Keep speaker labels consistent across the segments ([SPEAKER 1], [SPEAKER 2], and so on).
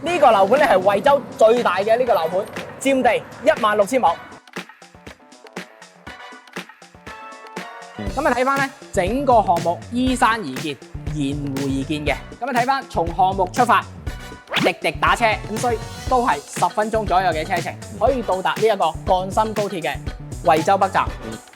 [SPEAKER 1] 呢個樓盤咧係惠州最大嘅呢個樓盤，佔地16000畝。咁啊睇翻咧，整個項目依山而建，沿湖而建嘅。咁啊睇翻從項目出發，滴滴打車，咁所以都係10分鐘左右嘅車程，可以到達呢一個贛深高鐵嘅惠州北站。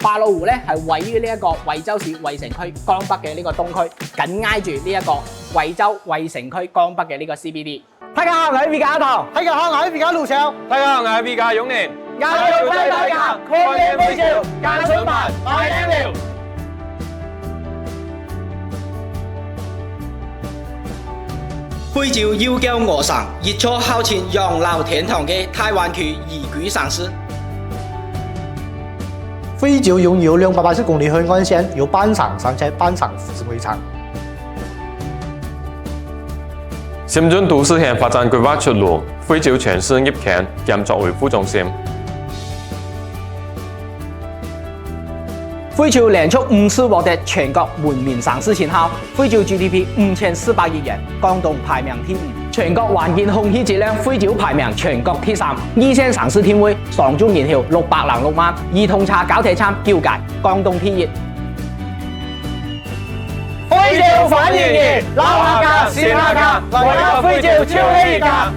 [SPEAKER 1] 白鷺湖咧係位於呢一個惠州市惠城區江北嘅呢個東區，緊挨住呢一個惠州惠城區江北嘅呢個 CBD。大家好，我係 V 家堂。
[SPEAKER 2] 大家好，我係 V 家陸橋。
[SPEAKER 3] 大家好，我係 V 家永年。
[SPEAKER 1] 亞洲最大價，抗疫飛潮，間水萬買靚料。
[SPEAKER 4] 徽州又叫鵝省，一座號稱養老天堂嘅台灣區宜居城市。
[SPEAKER 2] 徽州擁有280公里海岸線，有半山山且半山指揮場。
[SPEAKER 3] 深圳都市線發展規劃出爐，徽州全市業圈兼作為副中心。
[SPEAKER 1] 徽州連續5次獲得全國文明城市稱號，徽州 GDP 5400億元，廣東排名第5，全國環境空氣質量徽州排名全國第3，二線城市天位，上中人口606萬，兒童車高鐵站交界，廣東第1。徽州反應熱，老下價、新下價，來到徽州超氣價。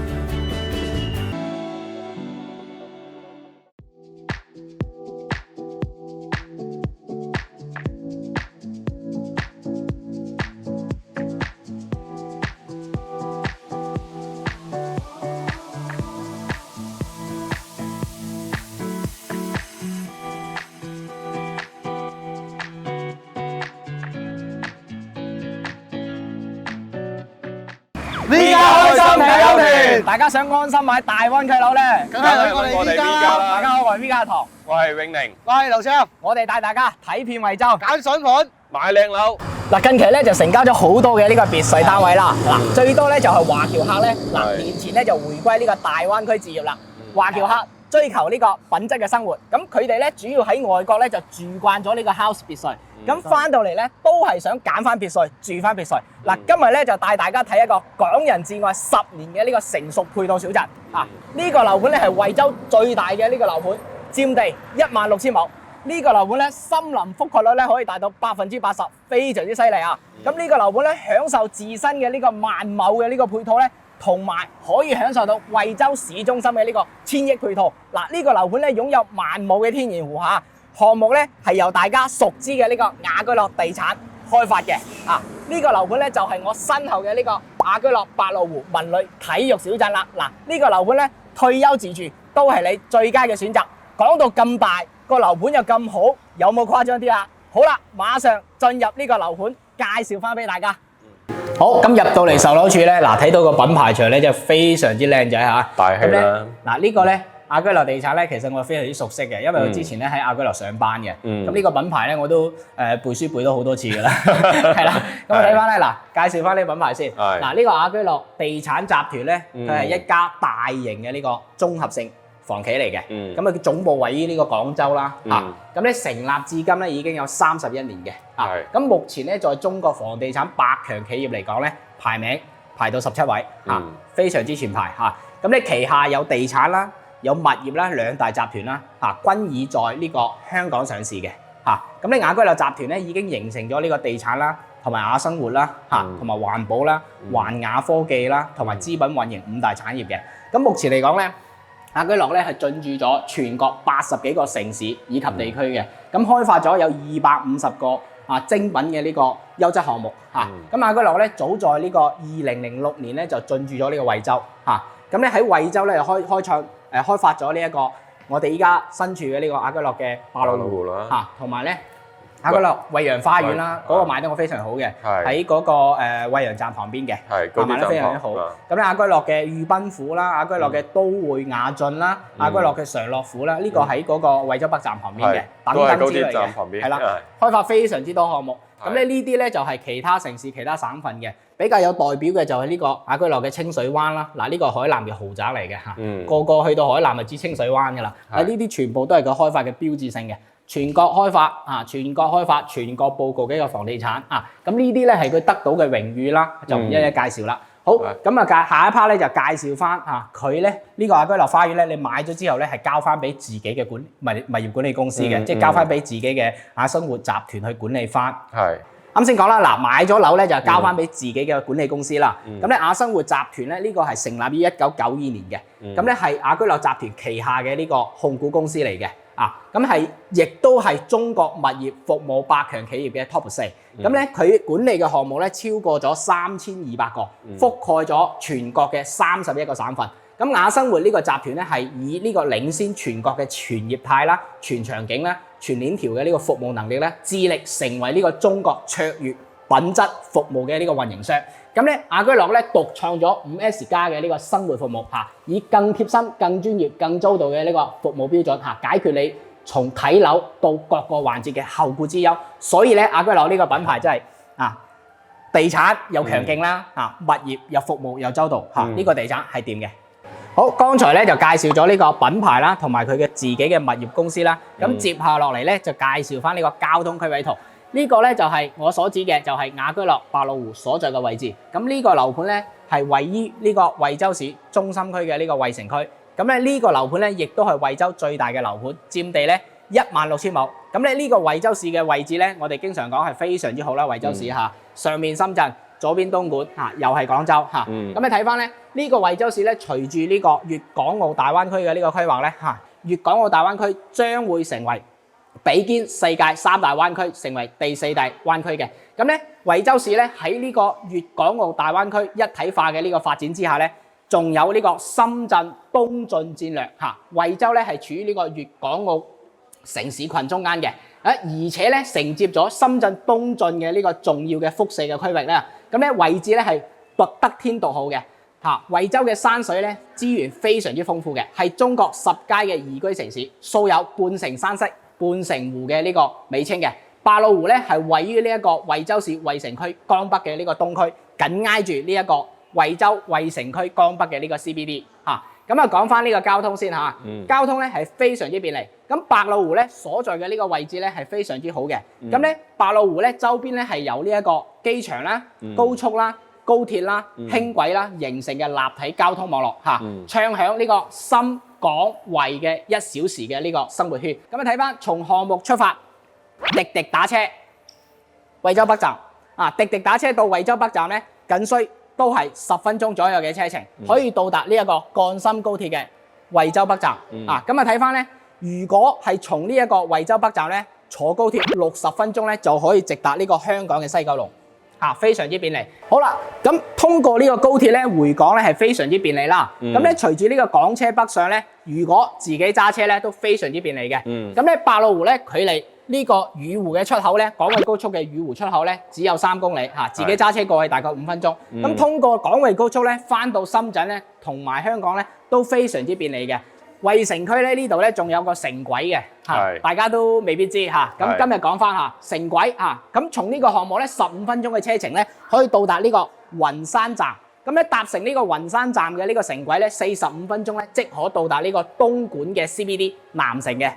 [SPEAKER 2] V 家開心睇樓團，
[SPEAKER 1] 大家想安心買大灣區樓咧，
[SPEAKER 2] 梗係我哋 V 家啦。
[SPEAKER 1] 大家好，我係 V 家堂，
[SPEAKER 3] 我係永寧，
[SPEAKER 2] 我係劉超，
[SPEAKER 1] 我哋帶大家睇遍惠州。
[SPEAKER 2] 揀筍盤。
[SPEAKER 3] 買靚樓。
[SPEAKER 1] 嗱，近期咧就成交咗好多嘅呢個別墅單位啦。嗱，最多咧就係華僑客咧，嗱年前咧就回歸呢個大灣區置業啦。華僑客追求呢個品質嘅生活，咁佢哋咧主要喺外國咧就住慣咗呢個 house 別墅，咁翻到嚟咧都係想揀翻別墅，住翻別墅。嗱，今日咧就帶大家睇一個港人至愛10年嘅呢個成熟配套小鎮。啊，呢個樓盤咧係惠州最大嘅呢個樓盤，佔地16000畝。呢個樓盤咧森林覆蓋率咧可以達到80%，非常之犀利啊！咁呢個樓盤咧享受自身嘅呢個萬畝嘅呢個配套咧，同埋可以享受到惠州市中心嘅呢個1000億配套。嗱，呢個樓盤咧擁有萬畝嘅天然湖嚇，項目咧係由大家熟知嘅呢個雅居樂地產開發嘅。啊，呢個樓盤咧就係我身後嘅呢個雅居樂白鷺湖文旅體育小鎮啦。嗱，呢個樓盤咧退休自住都係你最佳嘅選擇。講到咁大。個樓盤又咁好，有冇誇張啲啊？好啦，馬上進入呢個樓盤，介紹翻俾大家。好，咁入到嚟售樓處咧，嗱睇到個品牌牆咧，就非常之靚仔嚇。
[SPEAKER 3] 大氣啦。
[SPEAKER 1] 嗱呢個咧雅居樂地產咧，其實我非常之熟悉嘅，因為我之前咧喺雅居樂上班嘅。咁呢個品牌咧，我都背書背咗好多次㗎啦。係啦，咁我睇翻咧，嗱介紹翻呢個品牌先。嗱呢個雅居樂地產集團咧，佢係一家大型嘅呢個綜合性房企嚟嘅，咁佢總部位於呢個廣州啦，咁咧成立至今咧已經有31年嘅，咁目前咧在中國房地產100強企業嚟講咧排名排到17位，非常之前排嚇，咁咧旗下有地產啦，有物業啦2大集團啦，均已在呢個香港上市嘅，咁咧雅居樂集團咧已經形成咗呢個地產啦，同埋雅生活啦，同埋環保啦、環雅科技啦，同埋資品運營5大產業嘅，咁目前嚟講咧。雅居樂咧係進駐咗全國80幾個城市以及地區嘅，咁開發咗有250個精品嘅呢個優質項目嚇。咁雅居樂咧早在呢個2006年咧就進駐咗呢個惠州嚇，咁咧喺惠州咧開發咗呢一個我哋依家身處嘅呢個雅居樂嘅白鷺湖啦嚇，同埋咧。雅居樂惠陽花園啦，嗰個賣得我非常好嘅，喺嗰個惠陽站旁邊嘅，賣得非常之好。咁咧雅居樂嘅御賓府啦，雅居樂嘅都會雅駿啦，雅居樂嘅常樂府啦，呢個喺嗰個惠州北站旁邊嘅，等等之類嘅，係啦，開發非常之多項目。咁咧呢啲咧就係其他城市、其他省份嘅，比較有代表嘅就係呢個雅居樂嘅清水灣啦。嗱呢個係海南嘅豪宅嚟嘅嚇，個個去到海南就知清水灣㗎啦。呢啲全部都係佢開發嘅標誌性嘅。全國開發全國開發、全國報告嘅一個房地產咁呢啲咧係佢得到嘅榮譽啦，就唔一一介紹啦。好，咁啊下一 part 咧就介紹翻佢咧呢個雅居樂花園咧，你買咗之後咧係交翻俾自己嘅物業管理公司嘅，即係交翻俾自己嘅雅生活集團去管理翻。
[SPEAKER 3] 係。
[SPEAKER 1] 啱先講啦，嗱買咗樓咧就交翻俾自己嘅管理公司啦。咁咧雅生活集團咧呢個係成立於1992年嘅，咁咧係雅居樂集團旗下嘅呢個控股公司嚟嘅。咁係亦都係中國物業服務百強企業嘅 Top 4。咁咧佢管理嘅項目咧超過咗3200個，覆蓋咗全國嘅31個省份。咁雅生活呢個集團咧係以呢個領先全國嘅全業態啦、全場景啦、全鏈條嘅呢個服務能力咧，致力成為呢個中國卓越品質服務嘅呢個運營商。咁咧雅居樂咧獨創咗5S 加嘅呢個生活服務以更貼心、更專業、更周到嘅呢個服務標準解決你從睇樓到各個環節嘅後顧之憂。所以咧雅居樂呢個品牌真係地產又強勁啦，物業又服務又周到呢個地產係掂嘅。好，剛才咧就介紹咗呢個品牌啦，同埋佢嘅自己嘅物業公司啦。咁接下落嚟咧就介紹翻呢個交通區位圖。呢個咧就係我所指嘅，就係雅居樂白鷺湖所在嘅位置。咁呢個樓盤咧係位於呢個惠州市中心區嘅呢個惠城區。咁咧呢個樓盤咧亦都係惠州最大嘅樓盤，佔地咧16000畝。咁咧呢個惠州市嘅位置咧，我哋經常講係非常之好啦。惠州市上面深圳，左邊東莞又係廣州咁你睇翻咧呢個惠州市咧，隨住呢個粵港澳大灣區嘅呢個規劃咧粵港澳大灣區將會成為比肩世界3大灣區，成為第4大灣區嘅。咁咧惠州市咧喺呢個粵港澳大灣區一體化嘅呢個發展之下咧，仲有呢個深圳東進戰略惠州咧係處於呢個粵港澳城市群中間嘅，而且咧承接咗深圳東進嘅呢個重要嘅輻射嘅區域咧。咁咧位置咧係獨得天獨厚嘅，惠州嘅山水咧資源非常之豐富嘅，係中國10佳嘅宜居城市，素有半城山色、半城湖嘅呢個美稱嘅。白鷺湖咧係位於呢一個惠州市惠城區江北嘅呢個東區，緊挨住呢一個惠州惠城區江北嘅呢個 CBD 咁講翻呢個交通先交通咧係非常之便利。咁白鷺湖咧所在嘅呢個位置咧係非常之好嘅。咁咧白鷺湖咧周邊咧係有呢一個機場啦、高速啦、高鐵啦、輕軌啦形成嘅立體交通網絡暢享呢個深廣惠嘅1小時嘅呢個生活圈。咁睇翻從項目出發，滴滴打車惠州北站滴滴打車到惠州北站咧僅需都係10分鐘左右嘅車程，可以到達呢一個贛深高鐵嘅惠州北站。咁睇翻咧，如果係從呢一個惠州北站咧坐高鐵60分鐘咧就可以直達呢個香港嘅西九龍，非常之便利。好啦，咁通過呢個高鐵咧回港咧係非常之便利啦。咁咧隨住呢個港車北上咧，如果自己揸車咧都非常之便利嘅。咁咧白鷺湖咧距離呢個乳湖嘅出口咧，港惠高速嘅乳湖出口咧只有3公里自己揸車過去大概5分鐘。咁通過港惠高速咧翻到深圳咧同埋香港咧都非常之便利嘅。惠城區咧呢度咧仲有個城軌嘅大家都未必知咁今日講翻城軌咁從呢個項目咧15分鐘嘅車程咧可以到達呢個雲山站。咁咧搭乘呢個雲山站嘅呢個城軌咧45分鐘咧即可到達呢個東莞嘅 CBD 南城嘅。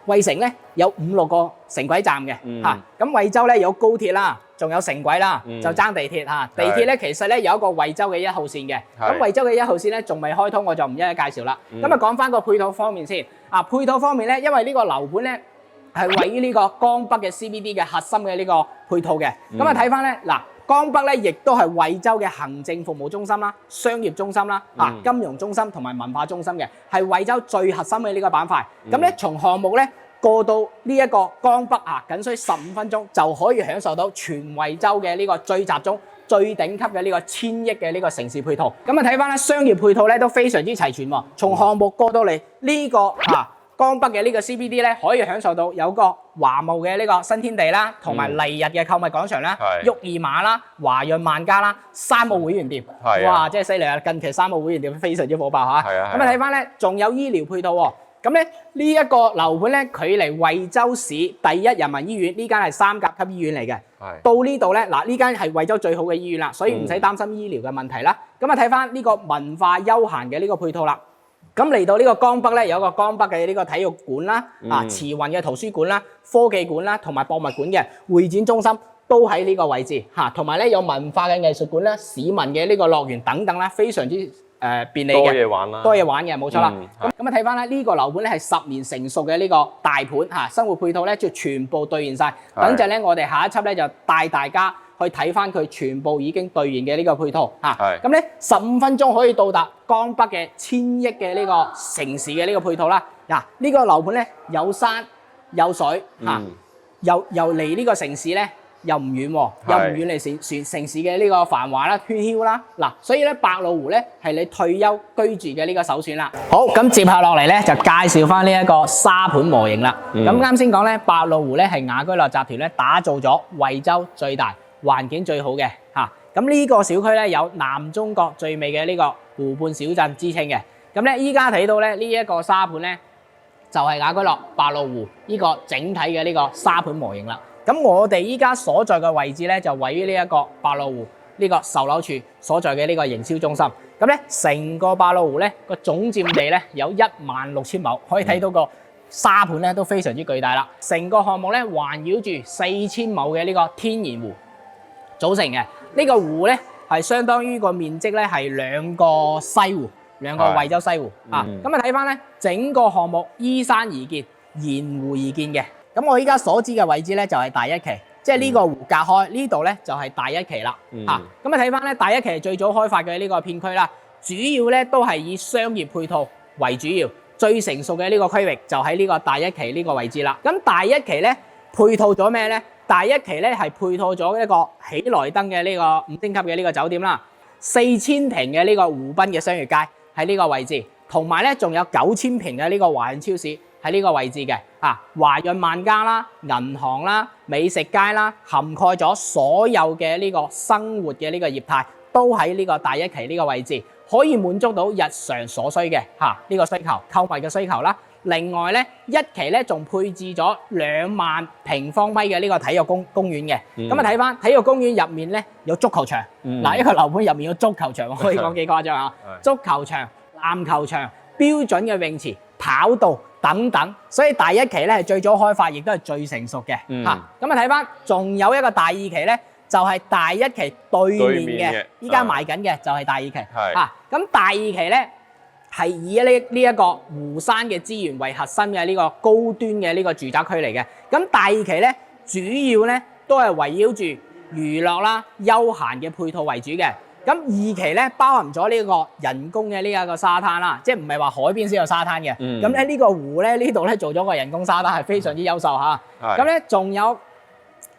[SPEAKER 1] 惠城咧有5-6個城軌站嘅咁惠州咧有高鐵啦，仲有城軌啦，就爭地鐵地鐵咧其實咧有一個惠州嘅1號線嘅，咁惠州嘅1號線咧仲未開通，我就唔一一介紹啦。咁講翻個配套方面先配套方面咧，因為呢個樓盤咧係位於呢個江北嘅 CBD 嘅核心嘅呢個配套嘅。咁睇翻咧江北咧亦都係惠州嘅行政服務中心啦、商業中心啦、金融中心同埋文化中心嘅，係惠州最核心嘅呢個板塊。咁咧從項目咧過到呢一個江北僅需15分鐘就可以享受到全惠州嘅呢個最集中、最頂級嘅呢個1000億嘅呢個城市配套。咁睇翻咧商業配套咧都非常之齊全喎。從項目過到嚟呢個江北嘅呢個 CBD 咧，可以享受到有個華茂嘅呢個新天地啦，同埋麗日嘅購物廣場啦、沃爾瑪啦、華潤萬家啦、山姆會員店，哇，真係犀利啊！近期山姆會員店非常之火爆咁睇翻咧，仲有醫療配套喎。咁咧呢一個樓盤咧，距離惠州市第1人民醫院呢間係3甲級醫院嚟嘅。到呢度咧，呢間係惠州最好嘅醫院啦，所以唔使擔心醫療嘅問題啦。咁睇翻呢個文化休閒嘅呢個配套啦。咁嚟到呢個江北咧，有個江北嘅呢個體育館啦，慈雲嘅圖書館啦、科技館啦，同埋博物館嘅會展中心都喺呢個位置嚇，同埋咧有文化嘅藝術館啦、市民嘅呢個樂園等等啦，非常之便利嘅，
[SPEAKER 3] 多嘢玩啦，
[SPEAKER 1] 多嘢玩嘅，冇錯啦。咁啊睇翻咧呢個樓盤咧係10年成熟嘅呢個大盤嚇，生活配套咧就全部兌現晒。等陣咧我哋下一輯咧就帶大家去睇翻佢全部已經兌現嘅呢個配套嚇。咁咧15分鐘可以到達江北嘅1000億嘅呢個城市嘅呢個配套啦。嗱，呢個樓盤咧有山有水嚇，又離呢個城市咧。又唔遠喎，又唔遠離城市嘅呢個繁華啦、喧囂啦，嗱，所以咧百老湖咧係你退休居住嘅呢個首選啦。好，咁接下落嚟咧就介紹翻呢一個沙盤模型啦。咁啱先講咧，百老湖咧係雅居樂集團咧打造咗惠州最大、環境最好嘅嚇。咁呢個小區咧有南中國最美嘅呢個湖畔小鎮之稱嘅。咁咧依家睇到咧呢一個沙盤咧就係雅居樂百老湖呢個整體嘅呢個沙盤模型啦。咁我哋依家所在嘅位置咧，就位於呢一個百老湖呢個售樓處所在嘅呢個營銷中心。咁咧，成個百老湖咧個總佔地咧有16000畝，可以睇到個沙盤咧都非常之巨大啦。成個項目咧環繞住4000畝嘅呢個天然湖組成嘅。呢個湖咧係相當於個面積咧係2個西湖，2個惠州西湖啊。咁啊睇翻咧，整個項目依山而建，沿湖而建嘅。咁我依家所知嘅位置咧就係大一期，即係呢個湖隔開呢度咧就係大一期啦。咁啊睇翻咧大一期係最早開發嘅呢個片區啦，主要咧都係以商業配套為主要，最成熟嘅呢個區域就喺呢個大一期呢個位置啦。咁大一期咧配套咗咩咧？大一期咧係配套咗一個喜來登嘅呢個5星級嘅呢個酒店啦，4000坪嘅呢個湖濱嘅商業街喺呢個位置，同埋咧仲有9000坪嘅呢個華潤超市。喺呢個位置嘅華潤萬家啦、銀行啦、美食街啦，涵蓋咗所有嘅呢個生活嘅呢個業態，都喺呢個大一期呢個位置，可以滿足到日常所需嘅呢個需求、購物嘅需求啦。另外咧，一期咧仲配置咗2萬平方米嘅呢個體育公園嘅。咁啊睇翻體育公園入面咧有足球場，嗱一個樓盤入面有足球場，可以講幾誇張啊！足球場、籃球場、標準嘅泳池、跑道等等，所以大一期咧係最早開發，亦都係最成熟嘅。咁啊睇翻，仲有一個大二期咧，就係大一期對面嘅，依家賣緊嘅就係大二期。咁大二期咧係以呢一個湖山嘅資源為核心嘅呢個高端嘅呢個住宅區嚟嘅。咁大二期咧主要咧都係圍繞住娛樂啦、休閒嘅配套為主嘅。咁二期咧包含咗呢個人工嘅呢一個沙灘啦，即係唔係話海邊先有沙灘嘅。咁咧呢個湖咧呢度咧做咗個人工沙灘係非常之優秀嚇。咁咧仲有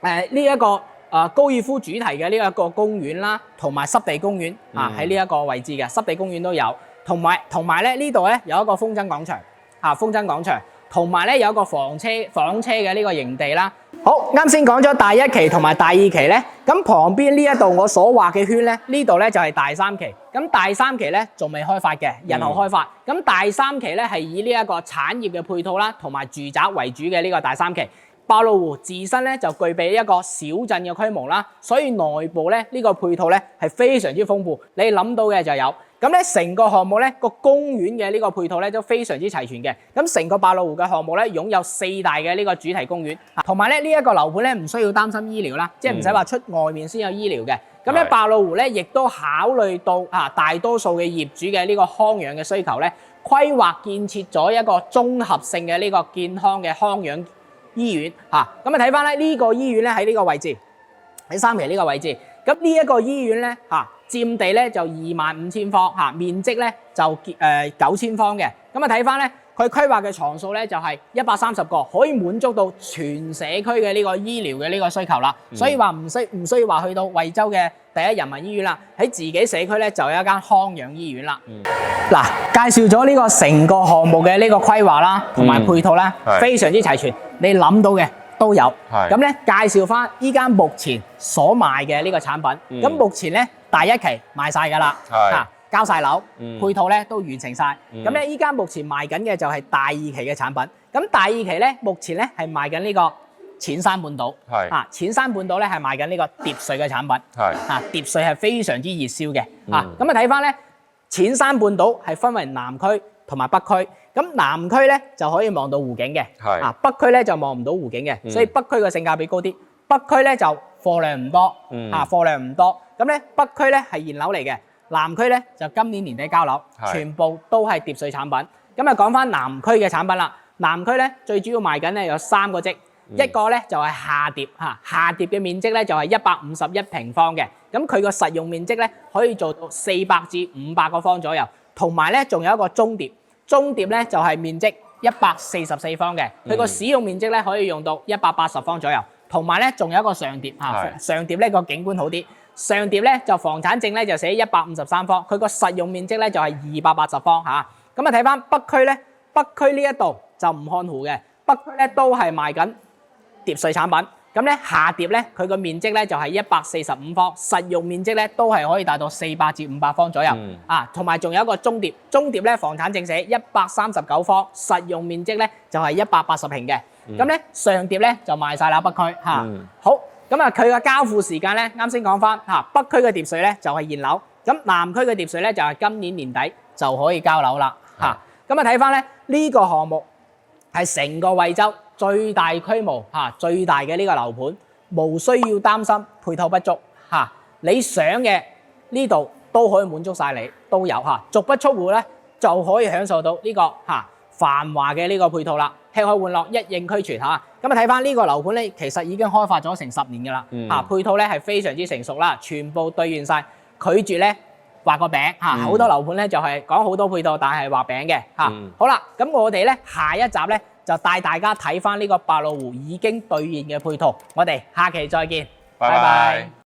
[SPEAKER 1] 呢一個高爾夫主題嘅呢一個公園啦，同埋濕地公園喺呢一個位置嘅濕地公園都有，同埋咧呢度咧有一個風箏廣場風箏廣場，同埋咧有一個房車嘅呢個營地啦。好，啱先講咗大一期同埋大二期咧，咁旁邊呢一度我所畫嘅圈咧，呢度咧就係大三期。咁大三期咧仲未開發嘅，日後開發。咁大三期咧係以呢一個產業嘅配套啦，同埋住宅為主嘅呢個大三期。百老湖自身咧就具備一個小鎮嘅規模啦，所以內部咧呢個配套咧係非常之豐富，你諗到嘅就有。咁咧成個項目咧個公園嘅呢個配套咧都非常之齊全嘅。咁成個百老湖嘅項目咧擁有4大嘅呢個主題公園，同埋咧呢一個樓盤咧唔需要擔心醫療啦，即係唔使話出外面先有醫療嘅。咁咧百老湖咧亦都考慮到大多數嘅業主嘅呢個康養嘅需求咧，規劃建設咗一個綜合性嘅呢個健康嘅康養醫院咁啊睇翻咧呢個醫院咧喺呢個位置，喺三期呢個位置。咁呢一個醫院咧佔地咧就25000方面積咧就9000方嘅。咁啊睇翻咧佢規劃嘅床數咧就係130個，可以滿足到全社區嘅呢個醫療嘅呢個需求啦。所以話唔需要話去到惠州嘅第一人民醫院啦，喺自己社區咧就有一間康養醫院啦。嗱，介紹咗呢個成個項目嘅呢個規劃啦，同埋配套啦，非常之齊全，你諗到嘅都有。咁咧介紹翻依家目前所賣嘅呢個產品。咁目前咧大一期賣晒㗎啦，交晒樓，配套咧都完成晒。咁咧依家目前賣緊嘅就係大二期嘅產品。咁大二期咧目前咧係賣緊呢個淺山半島，淺山半島咧係賣緊呢個蝶墅嘅產品，蝶墅係非常之熱銷嘅。咁啊睇翻咧淺山半島係分為南區同埋北區。咁南區咧就可以望到湖景嘅，北區咧就望唔到湖景嘅，所以北區嘅性價比高啲。北區咧就貨量唔多，貨量唔多。咁咧北區咧係現樓嚟嘅，南區咧就今年年底交樓，全部都係疊水產品。咁啊講翻南區嘅產品啦，南區咧最主要賣緊咧有3個積，一個咧就係下疊嚇，下疊嘅面積咧就係151平方嘅，咁佢個實用面積咧可以做到400至500個方左右，同埋咧仲有一個中疊，中疊咧就係面積144方嘅，佢個使用面積咧可以用到180方左右，同埋咧仲有一個上疊嚇，上疊呢個景觀好啲，上疊咧就房產證咧就寫153方，佢個實用面積咧就係280方嚇。咁啊睇翻北區咧，北區呢一度就唔看湖嘅，北區咧都係賣緊疊水產品。咁咧下疊咧佢個面積咧就係145方，實用面積咧都係可以達到400至500方左右。同埋仲有一個中疊，中疊咧房產證寫139方，實用面積咧就係180平嘅。咁咧上疊咧就賣晒啦北區嚇。好，咁啊佢嘅交付時間咧，啱先講翻嚇，北區嘅疊水咧就係現樓，咁南區嘅疊水咧就係今年年底就可以交樓啦嚇。咁啊睇翻咧呢個項目係成個惠州最大規模最大嘅呢個樓盤，無需要擔心配套不足嚇。你想嘅呢度都可以滿足晒你，都有嚇。足不出戶咧就可以享受到呢個繁華嘅呢個配套啦，吃喝玩樂一應俱全嚇。咁啊睇翻呢個樓盤咧，其實已經開發咗成10年㗎啦，配套咧係非常之成熟啦，全部兌現晒，拒絕咧畫個餅嚇。好多樓盤咧就係講好多配套，但係畫餅嘅嚇。好啦，咁我哋咧下一集咧就帶大家睇翻呢個白鷺湖已經兌現嘅配套，我哋下期再見，拜拜。